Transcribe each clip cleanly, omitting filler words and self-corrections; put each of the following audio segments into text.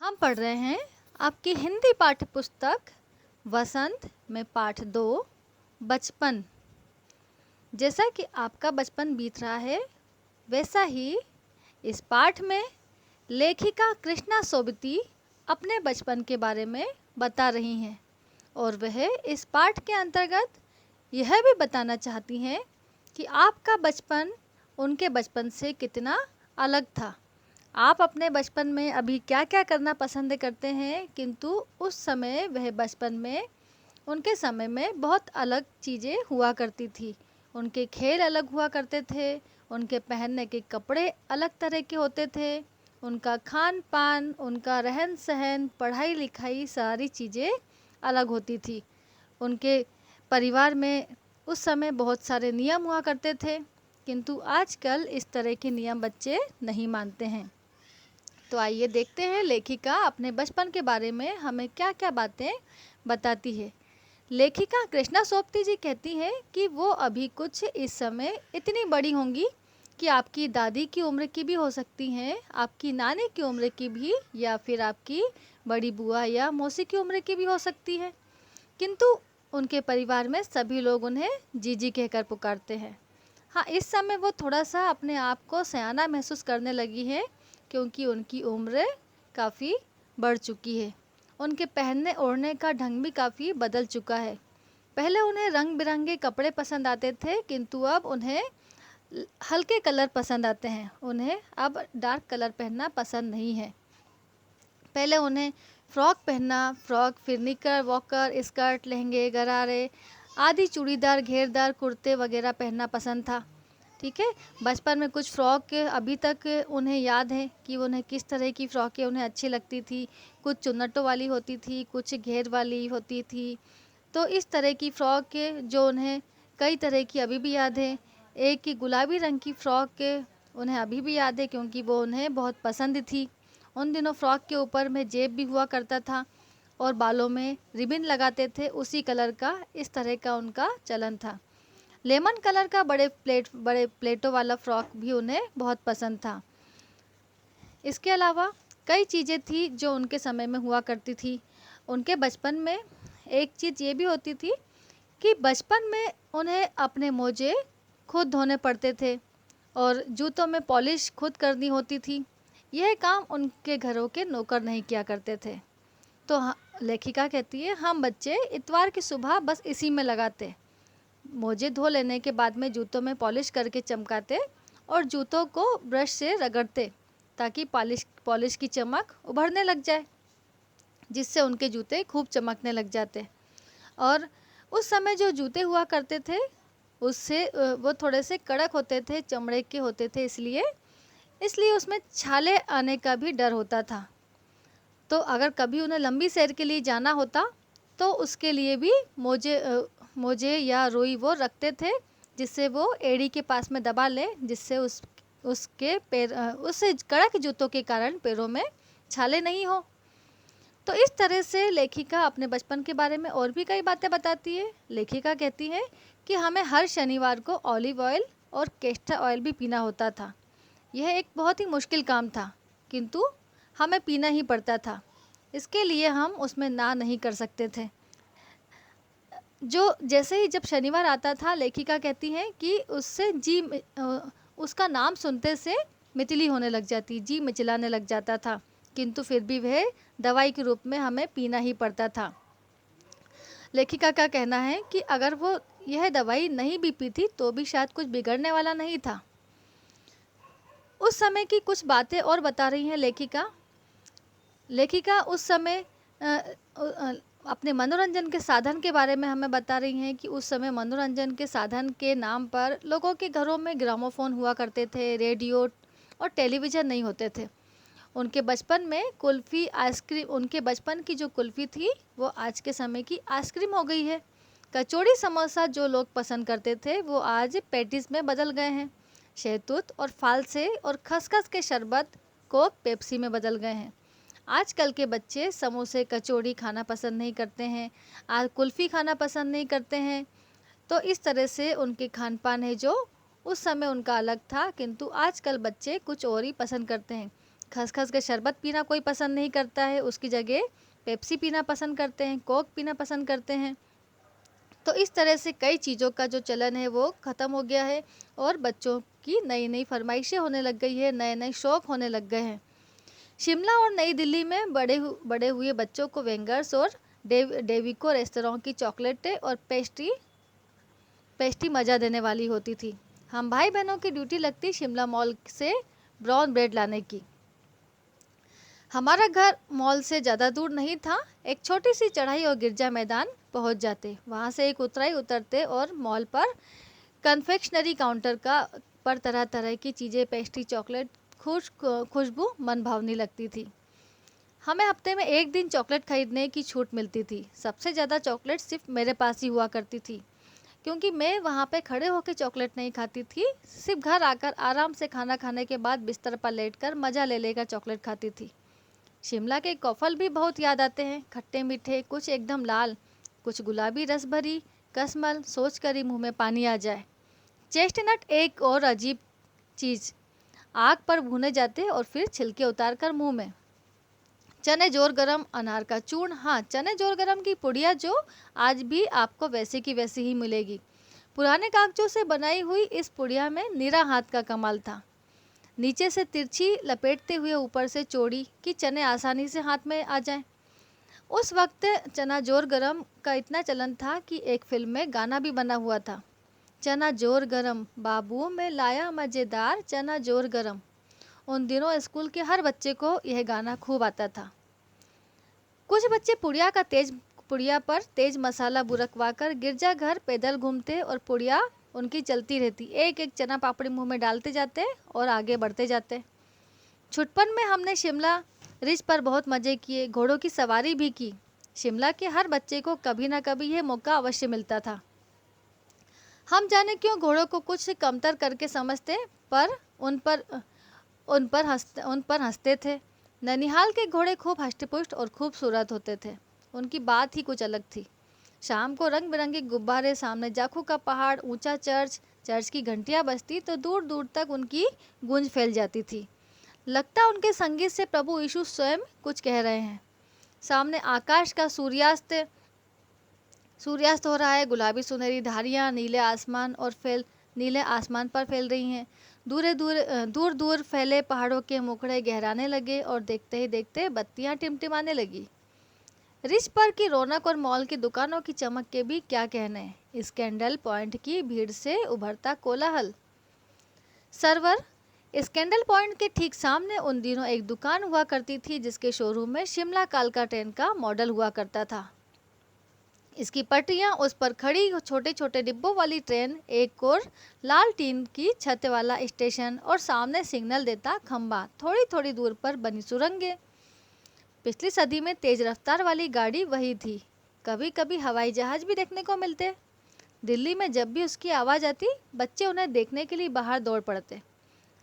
हम पढ़ रहे हैं आपकी हिंदी पाठ्य पुस्तक वसंत में पाठ 2 बचपन। जैसा कि आपका बचपन बीत रहा है वैसा ही इस पाठ में लेखिका कृष्णा सोबती अपने बचपन के बारे में बता रही हैं और वह इस पाठ के अंतर्गत यह भी बताना चाहती हैं कि आपका बचपन उनके बचपन से कितना अलग था। आप अपने बचपन में अभी क्या क्या करना पसंद करते हैं, किंतु उस समय वह बचपन में उनके समय में बहुत अलग चीज़ें हुआ करती थी। उनके खेल अलग हुआ करते थे, उनके पहनने के कपड़े अलग तरह के होते थे, उनका खान पान, उनका रहन सहन, पढ़ाई लिखाई सारी चीज़ें अलग होती थी। उनके परिवार में उस समय बहुत सारे नियम हुआ करते थे, किंतु आजकल इस तरह के नियम बच्चे नहीं मानते हैं। तो आइए देखते हैं लेखिका अपने बचपन के बारे में हमें क्या क्या बातें बताती है। लेखिका कृष्णा सोबती जी कहती है कि वो अभी कुछ इस समय इतनी बड़ी होंगी कि आपकी दादी की उम्र की भी हो सकती हैं, आपकी नानी की उम्र की भी, या फिर आपकी बड़ी बुआ या मौसी की उम्र की भी हो सकती है, किंतु उनके परिवार में सभी लोग उन्हें जीजी कहकर पुकारते हैं। हाँ, इस समय वो थोड़ा सा अपने आप को सयाना महसूस करने लगी है क्योंकि उनकी उम्र काफ़ी बढ़ चुकी है। उनके पहनने ओढ़ने का ढंग भी काफ़ी बदल चुका है। पहले उन्हें रंग बिरंगे कपड़े पसंद आते थे, किंतु अब उन्हें हल्के कलर पसंद आते हैं। उन्हें अब डार्क कलर पहनना पसंद नहीं है। पहले उन्हें फ्रॉक पहनना, फ्रॉक फिर निकर, वॉकर, स्कर्ट, लहंगे, गरारे आदि चूड़ीदार घेरदार कुर्ते वगैरह पहनना पसंद था। ठीक है, बचपन में कुछ फ्रॉक अभी तक उन्हें याद है कि उन्हें किस तरह की फ़्रॉकें उन्हें अच्छी लगती थी। कुछ चुन्नटों वाली होती थी, कुछ घेर वाली होती थी। तो इस तरह की फ़्रॉक जो उन्हें कई तरह की अभी भी याद है। एक की गुलाबी रंग की फ़्रॉक उन्हें अभी भी याद है क्योंकि वो उन्हें बहुत पसंद थी। उन दिनों फ़्रॉक के ऊपर में जेब भी हुआ करता था और बालों में रिबन लगाते थे उसी कलर का, इस तरह का उनका चलन था। लेमन कलर का बड़े प्लेटों वाला फ्रॉक भी उन्हें बहुत पसंद था। इसके अलावा कई चीज़ें थी जो उनके समय में हुआ करती थी। उनके बचपन में एक चीज़ ये भी होती थी कि बचपन में उन्हें अपने मोजे खुद धोने पड़ते थे और जूतों में पॉलिश खुद करनी होती थी। यह काम उनके घरों के नौकर नहीं किया करते थे। तो लेखिका कहती है हम बच्चे इतवार की सुबह बस इसी में लगाते, मोजे धो लेने के बाद में जूतों में पॉलिश करके चमकाते और जूतों को ब्रश से रगड़ते ताकि पॉलिश की चमक उभरने लग जाए, जिससे उनके जूते खूब चमकने लग जाते। और उस समय जो जूते हुआ करते थे उससे वो थोड़े से कड़क होते थे, चमड़े के होते थे, इसलिए उसमें छाले आने का भी डर होता था। तो अगर कभी उन्हें लंबी सैर के लिए जाना होता तो उसके लिए भी मोजे या रुई वो रखते थे, जिससे वो एड़ी के पास में दबा ले, जिससे उसके पैर उस कड़क जूतों के कारण पैरों में छाले नहीं हो। तो इस तरह से लेखिका अपने बचपन के बारे में और भी कई बातें बताती है। लेखिका कहती है कि हमें हर शनिवार को ऑलिव ऑयल और कैस्टर ऑयल भी पीना होता था। यह एक बहुत ही मुश्किल काम था, किंतु हमें पीना ही पड़ता था। इसके लिए हम उसमें ना नहीं कर सकते थे। जो जैसे ही जब शनिवार आता था, लेखिका कहती हैं कि उसका नाम सुनते से मिचली होने लग जाती, जी मिचलाने लग जाता था, किंतु फिर भी वह दवाई के रूप में हमें पीना ही पड़ता था। लेखिका का कहना है कि अगर वो यह दवाई नहीं भी पीती तो भी शायद कुछ बिगड़ने वाला नहीं था। उस समय की कुछ बातें और बता रही हैं लेखिका उस समय अपने मनोरंजन के साधन के बारे में हमें बता रही हैं कि उस समय मनोरंजन के साधन के नाम पर लोगों के घरों में ग्रामोफोन हुआ करते थे, रेडियो और टेलीविज़न नहीं होते थे। उनके बचपन में कुल्फ़ी आइसक्रीम, उनके बचपन की जो कुल्फ़ी थी वो आज के समय की आइसक्रीम हो गई है। कचौड़ी समोसा जो लोग पसंद करते थे वो आज पैटीज़ में बदल गए हैं। शहतूत और फालसे और खसखस के शरबत को पेप्सी में बदल गए हैं। आजकल के बच्चे समोसे कचौड़ी खाना पसंद नहीं करते हैं, आज कुल्फ़ी खाना पसंद नहीं करते हैं। तो इस तरह से उनके खान पान है जो उस समय उनका अलग था, किंतु आजकल बच्चे कुछ और ही पसंद करते हैं। खसखस का शरबत पीना कोई पसंद नहीं करता है, उसकी जगह पेप्सी पीना पसंद करते हैं, कोक पीना पसंद करते हैं। तो इस तरह से कई चीज़ों का जो चलन है वो ख़त्म हो गया है और बच्चों की नई नई फरमाइशें होने लग गई है, नए नए शौक़ होने लग गए हैं। शिमला और नई दिल्ली में बड़े हुए बच्चों को वेंगर्स और डेविको रेस्तरां की चॉकलेटें और पेस्ट्री मज़ा देने वाली होती थी। हम भाई बहनों की ड्यूटी लगती शिमला मॉल से ब्राउन ब्रेड लाने की। हमारा घर मॉल से ज़्यादा दूर नहीं था, एक छोटी सी चढ़ाई और गिरजा मैदान पहुंच जाते। वहां से एक उतराई उतरते और मॉल पर कन्फेक्शनरी काउंटर पर तरह तरह की चीज़ें, पेस्ट्री, चॉकलेट, खुशबू मन भावनी लगती थी। हमें हफ्ते में एक दिन चॉकलेट खरीदने की छूट मिलती थी। सबसे ज़्यादा चॉकलेट सिर्फ मेरे पास ही हुआ करती थी, क्योंकि मैं वहाँ पे खड़े होकर चॉकलेट नहीं खाती थी, सिर्फ घर आकर आराम से खाना खाने के बाद बिस्तर पर लेटकर मज़ा ले लेकर चॉकलेट खाती थी। शिमला के कॉफल भी बहुत याद आते हैं, खट्टे मीठे, कुछ एकदम लाल, कुछ गुलाबी रस भरी कसमल, सोच कर ही मुँह में पानी आ जाए। चेस्टनट एक और अजीब चीज़, आग पर भुने जाते और फिर छिलके उतार कर मुँह में। चने जोर गरम, अनार का चूर्ण, हाँ चने जोर गरम की पुड़िया जो आज भी आपको वैसे की वैसी ही मिलेगी। पुराने कागजों से बनाई हुई इस पुड़िया में निरा हाथ का कमाल था। नीचे से तिरछी लपेटते हुए ऊपर से चौड़ी कि चने आसानी से हाथ में आ जाएं। उस वक्त चना जोर गरम का इतना चलन था कि एक फिल्म में गाना भी बना हुआ था, चना जोर गरम बाबू में लाया मज़ेदार चना जोर गरम। उन दिनों स्कूल के हर बच्चे को यह गाना खूब आता था। कुछ बच्चे पुड़िया पर तेज मसाला बुरकवा कर गिरजाघर पैदल घूमते और पुड़िया उनकी चलती रहती, एक एक चना पापड़ी मुंह में डालते जाते और आगे बढ़ते जाते। छुटपन में हमने शिमला रिज पर बहुत मज़े किए, घोड़ों की सवारी भी की। शिमला के हर बच्चे को कभी ना कभी यह मौका अवश्य मिलता था। हम जाने क्यों घोड़ों को कुछ कमतर करके समझते, पर उन पर हंसते थे। ननिहाल के घोड़े खूब हष्टपुष्ट और खूबसूरत होते थे, उनकी बात ही कुछ अलग थी। शाम को रंग बिरंगे गुब्बारे, सामने जाखू का पहाड़, ऊंचा चर्च की घंटियां बजती तो दूर दूर तक उनकी गूंज फैल जाती थी। लगता उनके संगीत से प्रभु यीशु स्वयं कुछ कह रहे हैं। सामने आकाश का सूर्यास्त हो रहा है, गुलाबी सुनहरी धारियां नीले आसमान पर फैल रही हैं। दूर दूर फैले पहाड़ों के मुखड़े गहराने लगे और देखते ही देखते बत्तियां टिमटिमाने लगी। रिज पर की रौनक और मॉल की दुकानों की चमक के भी क्या कहने। स्कैंडल पॉइंट की भीड़ से उभरता कोलाहल। सर्वर, स्कैंडल पॉइंट के ठीक सामने उन दिनों एक दुकान हुआ करती थी जिसके शोरूम में शिमला कालका ट्रेन का मॉडल हुआ करता था। इसकी पटरियां, उस पर खड़ी छोटे छोटे डिब्बों वाली ट्रेन, एक और लाल टीन की छत वाला स्टेशन और सामने सिग्नल देता खंबा, थोड़ी थोड़ी दूर पर बनी सुरंगें। पिछली सदी में तेज रफ्तार वाली गाड़ी वही थी। कभी कभी हवाई जहाज भी देखने को मिलते। दिल्ली में जब भी उसकी आवाज़ आती, बच्चे उन्हें देखने के लिए बाहर दौड़ पड़ते।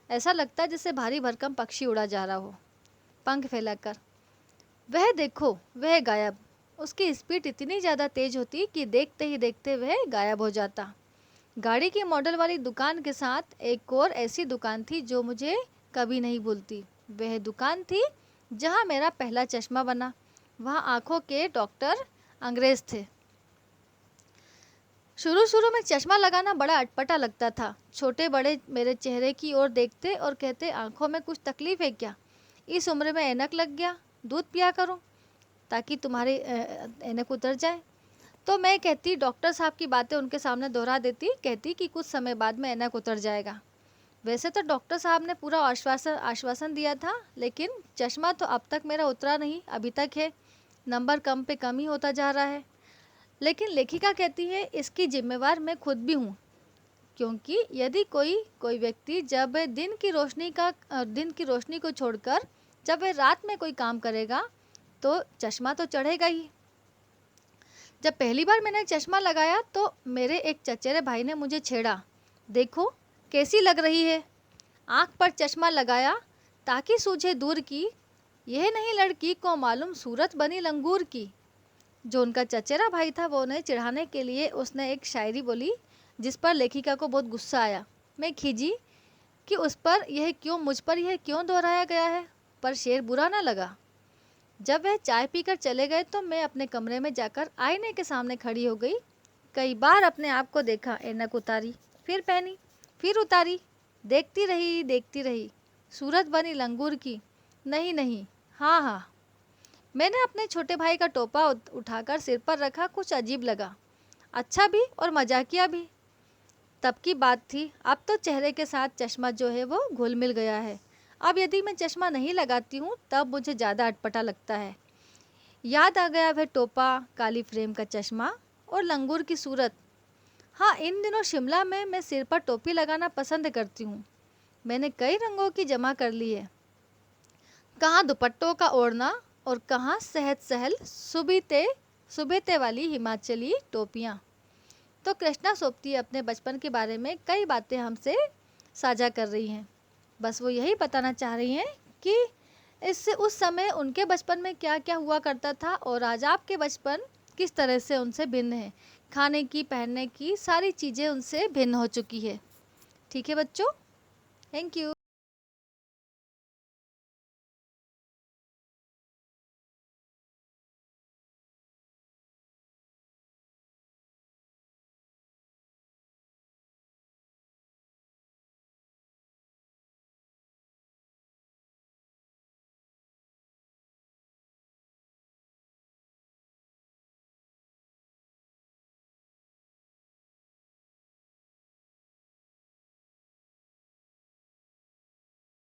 ऐसा लगता जैसे भारी भरकम पक्षी उड़ा जा रहा हो पंख फैलाकर। वह देखो, वह गायब। उसकी स्पीड इतनी ज़्यादा तेज होती कि देखते ही देखते वह गायब हो जाता। गाड़ी की मॉडल वाली दुकान के साथ एक और ऐसी दुकान थी जो मुझे कभी नहीं भूलती। वह दुकान थी जहां मेरा पहला चश्मा बना। वहां आंखों के डॉक्टर अंग्रेज थे। शुरू में चश्मा लगाना बड़ा अटपटा लगता था। छोटे बड़े मेरे चेहरे की ओर देखते और कहते, आंखों में कुछ तकलीफ है क्या? इस उम्र में ऐनक लग गया, दूध पिया करो ताकि तुम्हारी ऐनक उतर जाए। तो मैं कहती, डॉक्टर साहब की बातें उनके सामने दोहरा देती, कहती कि कुछ समय बाद में ऐनक उतर जाएगा। वैसे तो डॉक्टर साहब ने पूरा आश्वासन दिया था, लेकिन चश्मा तो अब तक मेरा उतरा नहीं, अभी तक है। नंबर कम पे कम ही होता जा रहा है। लेकिन लेखिका कहती है इसकी जिम्मेवार मैं खुद भी हूँ, क्योंकि यदि कोई व्यक्ति जब दिन की रोशनी को छोड़कर जब वह रात में कोई काम करेगा तो चश्मा तो चढ़ेगा ही। जब पहली बार मैंने चश्मा लगाया तो मेरे एक चचेरे भाई ने मुझे छेड़ा, देखो कैसी लग रही है। आँख पर चश्मा लगाया ताकि सूझे दूर की, यह नहीं लड़की को मालूम सूरत बनी लंगूर की। जो उनका चचेरा भाई था वो उन्हें चिढ़ाने के लिए उसने एक शायरी बोली, जिस पर लेखिका को बहुत गुस्सा आया। मैं खीजी कि मुझ पर यह क्यों दोहराया गया है। पर शेर बुरा ना लगा। जब वह चाय पीकर चले गए तो मैं अपने कमरे में जाकर आईने के सामने खड़ी हो गई। कई बार अपने आप को देखा, ऐनक उतारी, फिर पहनी, फिर उतारी, देखती रही। सूरत बनी लंगूर की। नहीं नहीं, हाँ हाँ। मैंने अपने छोटे भाई का टोपा उठाकर सिर पर रखा। कुछ अजीब लगा, अच्छा भी और मजाकिया भी। तब की बात थी। अब तो चेहरे के साथ चश्मा जो है वो घुल मिल गया है। अब यदि मैं चश्मा नहीं लगाती हूँ तब मुझे ज़्यादा अटपटा लगता है। याद आ गया वह टोपा, काली फ्रेम का चश्मा और लंगूर की सूरत। हाँ, इन दिनों शिमला में मैं सिर पर टोपी लगाना पसंद करती हूँ। मैंने कई रंगों की जमा कर ली है, कहाँ दुपट्टों का ओढ़ना और कहाँ सहज सहल सुबीते वाली हिमाचली टोपियाँ। तो कृष्णा सोबती अपने बचपन के बारे में कई बातें हमसे साझा कर रही हैं। बस वो यही बताना चाह रही हैं कि इससे उस समय उनके बचपन में क्या क्या हुआ करता था और आज आपके बचपन किस तरह से उनसे भिन्न है। खाने की, पहनने की सारी चीज़ें उनसे भिन्न हो चुकी है। ठीक है बच्चों, थैंक यू।